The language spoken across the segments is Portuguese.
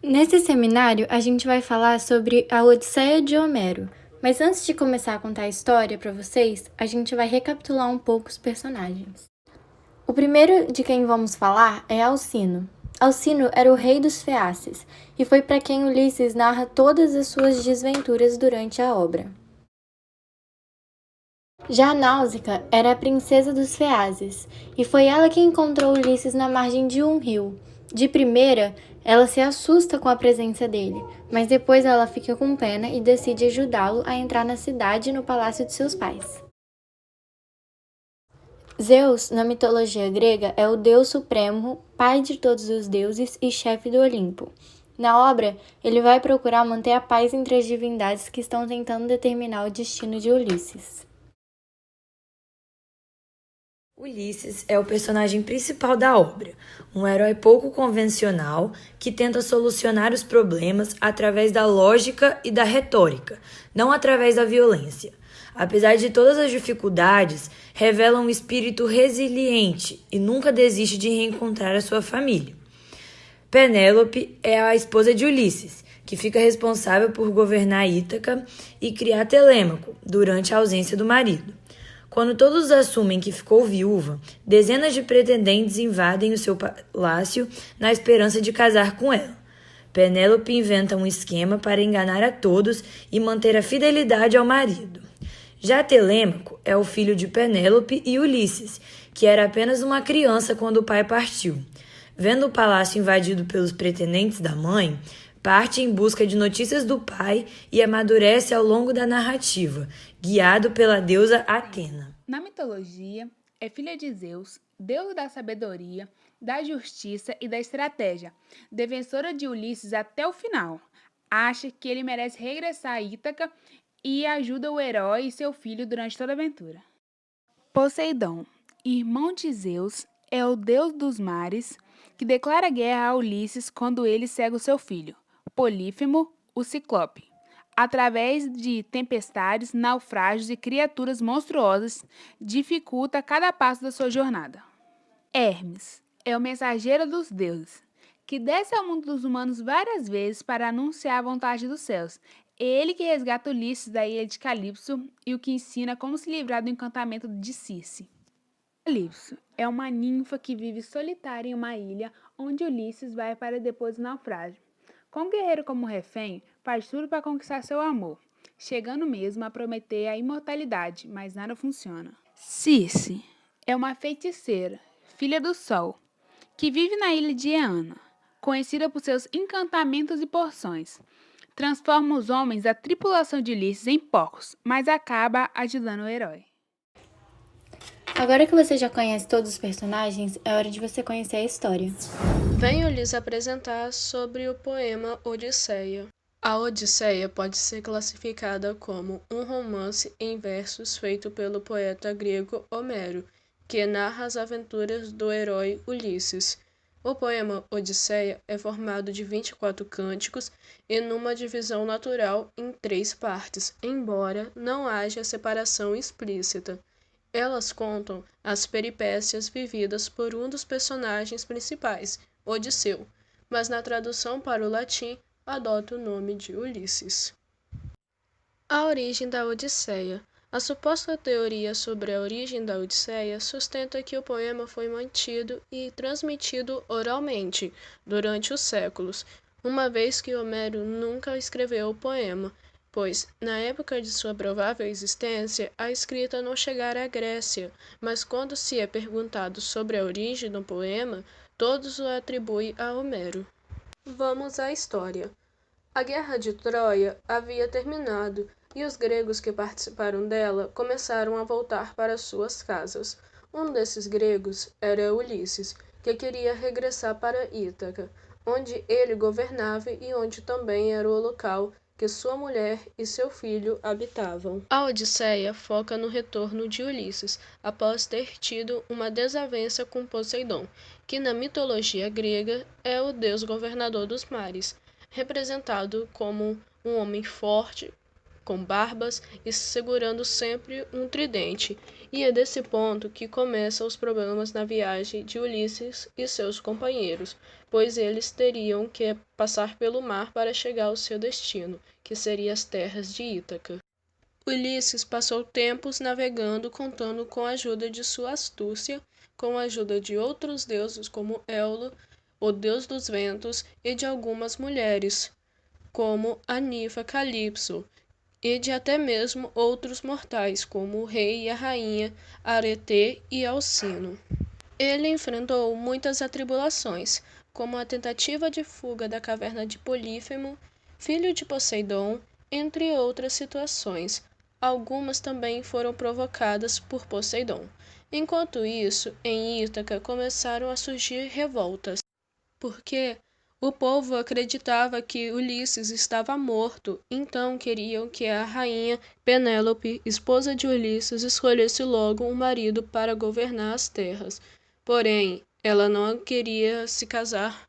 Nesse seminário, a gente vai falar sobre a Odisseia de Homero. Mas antes de começar a contar a história para vocês, a gente vai recapitular um pouco os personagens. O primeiro de quem vamos falar é Alcino. Alcino era o rei dos Feaces e foi para quem Ulisses narra todas as suas desventuras durante a obra. Já Náusica era a princesa dos Feazes, e foi ela que encontrou Ulisses na margem de um rio. De primeira, ela se assusta com a presença dele, mas depois ela fica com pena e decide ajudá-lo a entrar na cidade e no palácio de seus pais. Zeus, na mitologia grega, é o deus supremo, pai de todos os deuses e chefe do Olimpo. Na obra, ele vai procurar manter a paz entre as divindades que estão tentando determinar o destino de Ulisses. Ulisses é o personagem principal da obra, um herói pouco convencional que tenta solucionar os problemas através da lógica e da retórica, não através da violência. Apesar de todas as dificuldades, revela um espírito resiliente e nunca desiste de reencontrar a sua família. Penélope é a esposa de Ulisses, que fica responsável por governar Ítaca e criar Telêmaco durante a ausência do marido. Quando todos assumem que ficou viúva, dezenas de pretendentes invadem o seu palácio na esperança de casar com ela. Penélope inventa um esquema para enganar a todos e manter a fidelidade ao marido. Já Telêmaco é o filho de Penélope e Ulisses, que era apenas uma criança quando o pai partiu. Vendo o palácio invadido pelos pretendentes da mãe, parte em busca de notícias do pai e amadurece ao longo da narrativa, guiado pela deusa Atena. Na mitologia, é filha de Zeus, deus da sabedoria, da justiça e da estratégia, defensora de Ulisses até o final. Acha que ele merece regressar a Ítaca e ajuda o herói e seu filho durante toda a aventura. Poseidon, irmão de Zeus, é o deus dos mares que declara guerra a Ulisses quando ele cega o seu filho, Polífemo, o Ciclope. Através de tempestades, naufrágios e criaturas monstruosas, dificulta cada passo da sua jornada. Hermes é o mensageiro dos deuses, que desce ao mundo dos humanos várias vezes para anunciar a vontade dos céus. Ele que resgata Ulisses da ilha de Calipso e o que ensina como se livrar do encantamento de Circe. Calipso é uma ninfa que vive solitária em uma ilha onde Ulisses vai para depois do naufrágio. Com o guerreiro como refém, faz tudo para conquistar seu amor, chegando mesmo a prometer a imortalidade, mas nada funciona. Circe é uma feiticeira, filha do Sol, que vive na ilha de Eana, conhecida por seus encantamentos e porções. Transforma os homens da tripulação de Ulisses em porcos, mas acaba ajudando o herói. Agora que você já conhece todos os personagens, é hora de você conhecer a história. Venho lhes apresentar sobre o poema Odisseia. A Odisseia pode ser classificada como um romance em versos feito pelo poeta grego Homero, que narra as aventuras do herói Ulisses. O poema Odisseia é formado de 24 cânticos e numa divisão natural em 3 partes, embora não haja separação explícita. Elas contam as peripécias vividas por um dos personagens principais, Odisseu, mas na tradução para o latim adota o nome de Ulisses. A origem da Odisseia. A suposta teoria sobre a origem da Odisseia sustenta que o poema foi mantido e transmitido oralmente durante os séculos, uma vez que Homero nunca escreveu o poema, pois, na época de sua provável existência, a escrita não chegara à Grécia, mas quando se é perguntado sobre a origem do poema, todos o atribuem a Homero. Vamos à história. A Guerra de Troia havia terminado e os gregos que participaram dela começaram a voltar para suas casas. Um desses gregos era Ulisses, que queria regressar para Ítaca, onde ele governava e onde também era o local que sua mulher e seu filho habitavam. A Odisseia foca no retorno de Ulisses, após ter tido uma desavença com Poseidon, que na mitologia grega é o deus governador dos mares, representado como um homem forte, com barbas e segurando sempre um tridente. E é desse ponto que começam os problemas na viagem de Ulisses e seus companheiros, pois eles teriam que passar pelo mar para chegar ao seu destino, que seria as terras de Ítaca. Ulisses passou tempos navegando, contando com a ajuda de sua astúcia, com a ajuda de outros deuses como Éolo, o deus dos ventos, e de algumas mulheres, como a ninfa Calipso, e de até mesmo outros mortais, como o rei e a rainha Arete e Alcino. Ele enfrentou muitas atribulações, como a tentativa de fuga da caverna de Polífemo, filho de Poseidon, entre outras situações. Algumas também foram provocadas por Poseidon. Enquanto isso, em Ítaca começaram a surgir revoltas, porque o povo acreditava que Ulisses estava morto, então queriam que a rainha Penélope, esposa de Ulisses, escolhesse logo um marido para governar as terras. Porém, ela não queria se casar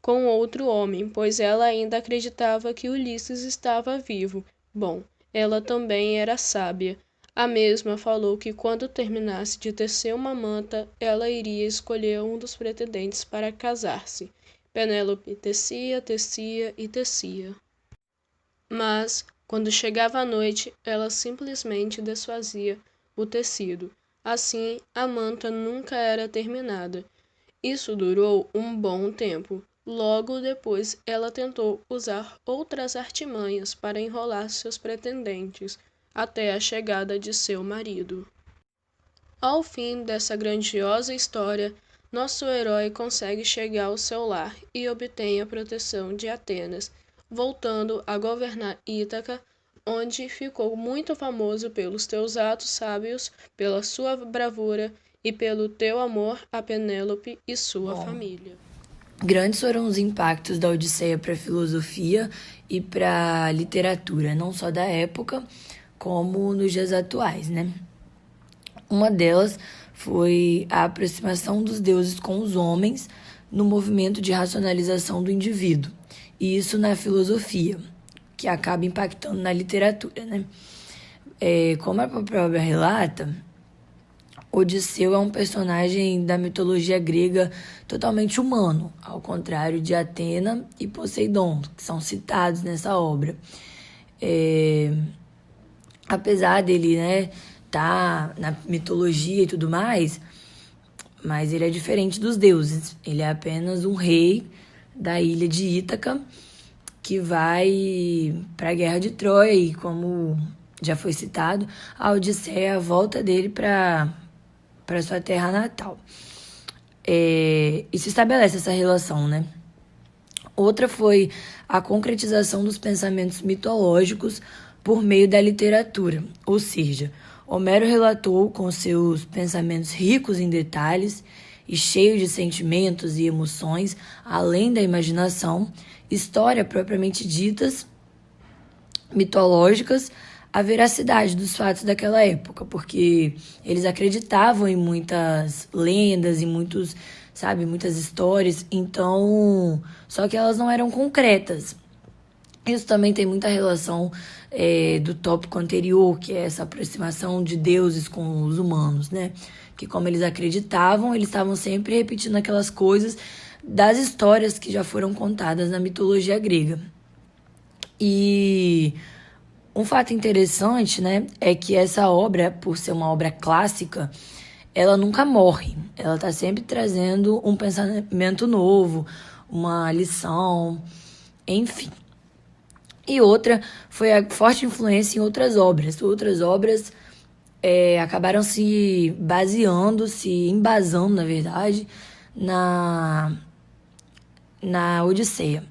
com outro homem, pois ela ainda acreditava que Ulisses estava vivo. Bom, ela também era sábia. A mesma falou que quando terminasse de tecer uma manta, ela iria escolher um dos pretendentes para casar-se. Penélope tecia, tecia e tecia. Mas, quando chegava a noite, ela simplesmente desfazia o tecido. Assim, a manta nunca era terminada. Isso durou um bom tempo. Logo depois, ela tentou usar outras artimanhas para enrolar seus pretendentes, até a chegada de seu marido. Ao fim dessa grandiosa história, nosso herói consegue chegar ao seu lar e obtém a proteção de Atenas, voltando a governar Ítaca, onde ficou muito famoso pelos teus atos sábios, pela sua bravura e pelo teu amor a Penélope e sua família. Grandes foram os impactos da Odisseia para a filosofia e para a literatura, não só da época, como nos dias atuais, né? Uma delas foi a aproximação dos deuses com os homens no movimento de racionalização do indivíduo, e isso na filosofia, que acaba impactando na literatura, né? Como a própria obra relata, Odisseu é um personagem da mitologia grega totalmente humano, ao contrário de Atena e Poseidon, que são citados nessa obra. Apesar dele, né, tá na mitologia e tudo mais, mas ele é diferente dos deuses. Ele é apenas um rei da ilha de Ítaca que vai para a guerra de Troia e, como já foi citado, a Odisseia é a volta dele para sua terra natal. E se estabelece essa relação, né? Outra foi a concretização dos pensamentos mitológicos por meio da literatura, ou seja, Homero relatou com seus pensamentos ricos em detalhes e cheios de sentimentos e emoções, além da imaginação, história propriamente ditas, mitológicas, a veracidade dos fatos daquela época, porque eles acreditavam em muitas lendas e muitas histórias, então, só que elas não eram concretas. Isso também tem muita relação do tópico anterior, que é essa aproximação de deuses com os humanos, né? Que como eles acreditavam, eles estavam sempre repetindo aquelas coisas das histórias que já foram contadas na mitologia grega. E um fato interessante, né, é que essa obra, por ser uma obra clássica, ela nunca morre. Ela está sempre trazendo um pensamento novo, uma lição, enfim. E outra foi a forte influência em outras obras. Outras obras acabaram se embasando, na verdade, na Odisseia,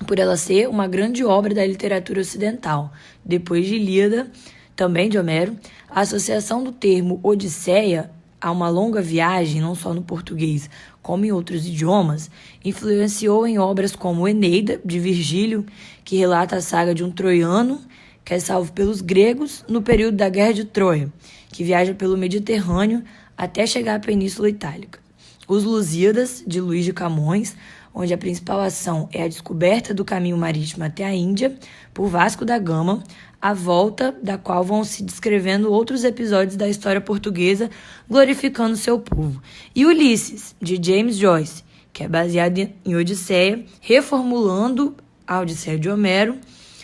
por ela ser uma grande obra da literatura ocidental. Depois de Ilíada, também de Homero, a associação do termo Odisseia a uma longa viagem, não só no português, como em outros idiomas, influenciou em obras como Eneida, de Virgílio, que relata a saga de um troiano que é salvo pelos gregos no período da Guerra de Troia, que viaja pelo Mediterrâneo até chegar à Península Itálica. Os Lusíadas, de Luís de Camões, onde a principal ação é a descoberta do caminho marítimo até a Índia por Vasco da Gama, à volta da qual vão se descrevendo outros episódios da história portuguesa, glorificando seu povo. E Ulisses, de James Joyce, que é baseado em Odisseia, reformulando a Odisseia de Homero,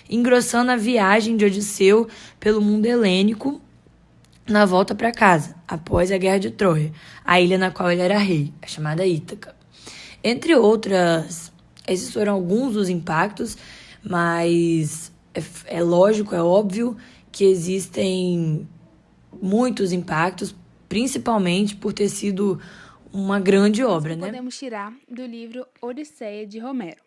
engrossando a viagem de Odisseu pelo mundo helênico na volta para casa, após a Guerra de Troia, a ilha na qual ele era rei, a chamada Ítaca. Entre outras, esses foram alguns dos impactos, mas é lógico, é óbvio que existem muitos impactos, principalmente por ter sido uma grande obra, né? Podemos tirar do livro Odisseia de Homero.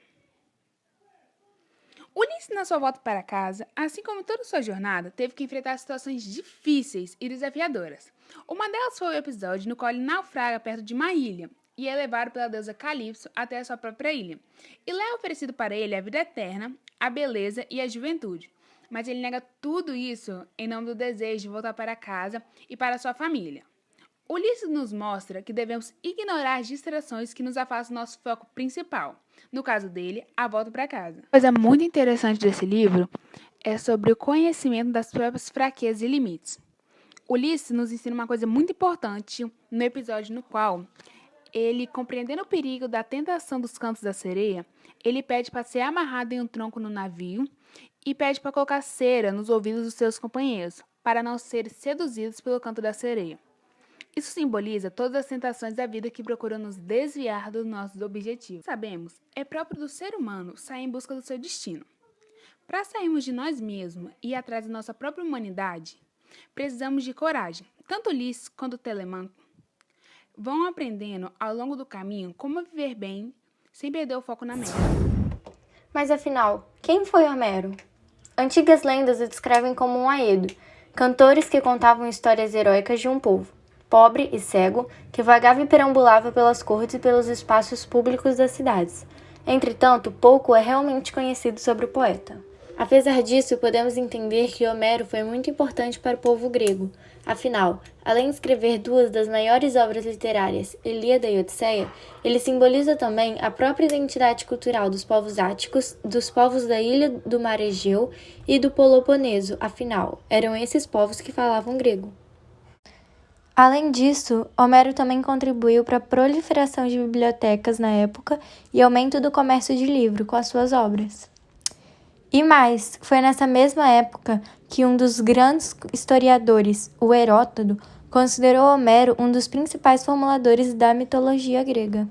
Ulisses, na sua volta para casa, assim como toda sua jornada, teve que enfrentar situações difíceis e desafiadoras. Uma delas foi o episódio no qual ele naufraga perto de uma ilha e é levado pela deusa Calipso até a sua própria ilha. E lá é oferecido para ele a vida eterna, a beleza e a juventude. Mas ele nega tudo isso em nome do desejo de voltar para casa e para sua família. Ulisses nos mostra que devemos ignorar as distrações que nos afastam do nosso foco principal. No caso dele, a volta para casa. Uma coisa muito interessante desse livro é sobre o conhecimento das próprias fraquezas e limites. Ulisses nos ensina uma coisa muito importante no episódio no qual ele, compreendendo o perigo da tentação dos cantos da sereia, ele pede para ser amarrado em um tronco no navio e pede para colocar cera nos ouvidos dos seus companheiros, para não serem seduzidos pelo canto da sereia. Isso simboliza todas as tentações da vida que procuram nos desviar dos nossos objetivos. Sabemos, é próprio do ser humano sair em busca do seu destino. Para sairmos de nós mesmos e ir atrás da nossa própria humanidade, precisamos de coragem. Tanto Ulisses quanto Telêmaco vão aprendendo ao longo do caminho como viver bem sem perder o foco na meta. Mas afinal, quem foi Homero? Antigas lendas o descrevem como um aedo, cantores que contavam histórias heróicas de um povo, pobre e cego, que vagava e perambulava pelas cortes e pelos espaços públicos das cidades. Entretanto, pouco é realmente conhecido sobre o poeta. Apesar disso, podemos entender que Homero foi muito importante para o povo grego. Afinal, além de escrever duas das maiores obras literárias, Ilíada e Odisseia, ele simboliza também a própria identidade cultural dos povos áticos, dos povos da ilha do Mar Egeu e do Peloponeso. Afinal, eram esses povos que falavam grego. Além disso, Homero também contribuiu para a proliferação de bibliotecas na época e aumento do comércio de livro com as suas obras. E mais, foi nessa mesma época que um dos grandes historiadores, o Heródoto, considerou Homero um dos principais formuladores da mitologia grega.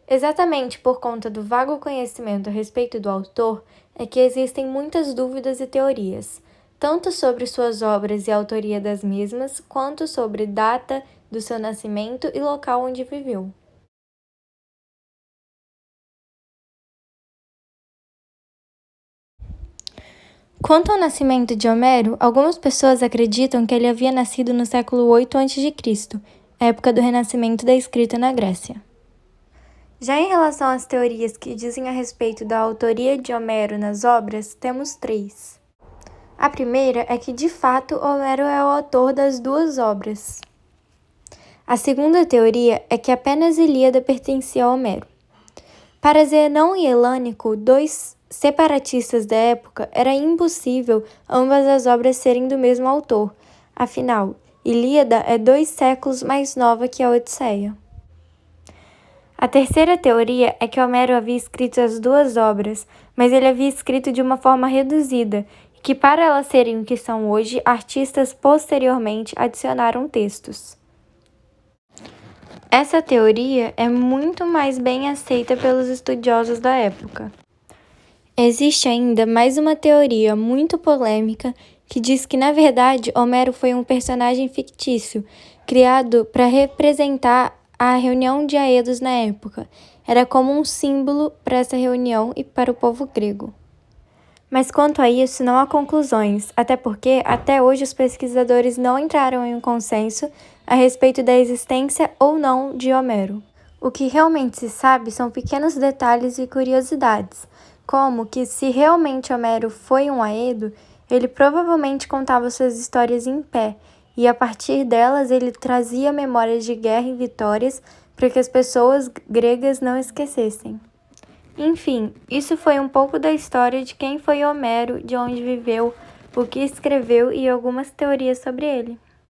Exatamente por conta do vago conhecimento a respeito do autor é que existem muitas dúvidas e teorias, tanto sobre suas obras e a autoria das mesmas, quanto sobre data do seu nascimento e local onde viveu. Quanto ao nascimento de Homero, algumas pessoas acreditam que ele havia nascido no século 8 a.C., época do renascimento da escrita na Grécia. Já em relação às teorias que dizem a respeito da autoria de Homero nas obras, temos 3. A primeira é que, de fato, Homero é o autor das duas obras. A segunda teoria é que apenas Ilíada pertencia a Homero. Para Zenão e Helânico, 2 separatistas da época, era impossível ambas as obras serem do mesmo autor. Afinal, Ilíada é 2 séculos mais nova que a Odisseia. A terceira teoria é que Homero havia escrito as duas obras, mas ele havia escrito de uma forma reduzida, que para elas serem o que são hoje, artistas posteriormente adicionaram textos. Essa teoria é muito mais bem aceita pelos estudiosos da época. Existe ainda mais uma teoria muito polêmica que diz que, na verdade, Homero foi um personagem fictício, criado para representar a reunião de Aedos na época. Era como um símbolo para essa reunião e para o povo grego. Mas quanto a isso, não há conclusões, até porque, até hoje, os pesquisadores não entraram em um consenso a respeito da existência ou não de Homero. O que realmente se sabe são pequenos detalhes e curiosidades, como que, se realmente Homero foi um aedo, ele provavelmente contava suas histórias em pé, e a partir delas ele trazia memórias de guerra e vitórias para que as pessoas gregas não esquecessem. Enfim, isso foi um pouco da história de quem foi Homero, de onde viveu, o que escreveu e algumas teorias sobre ele.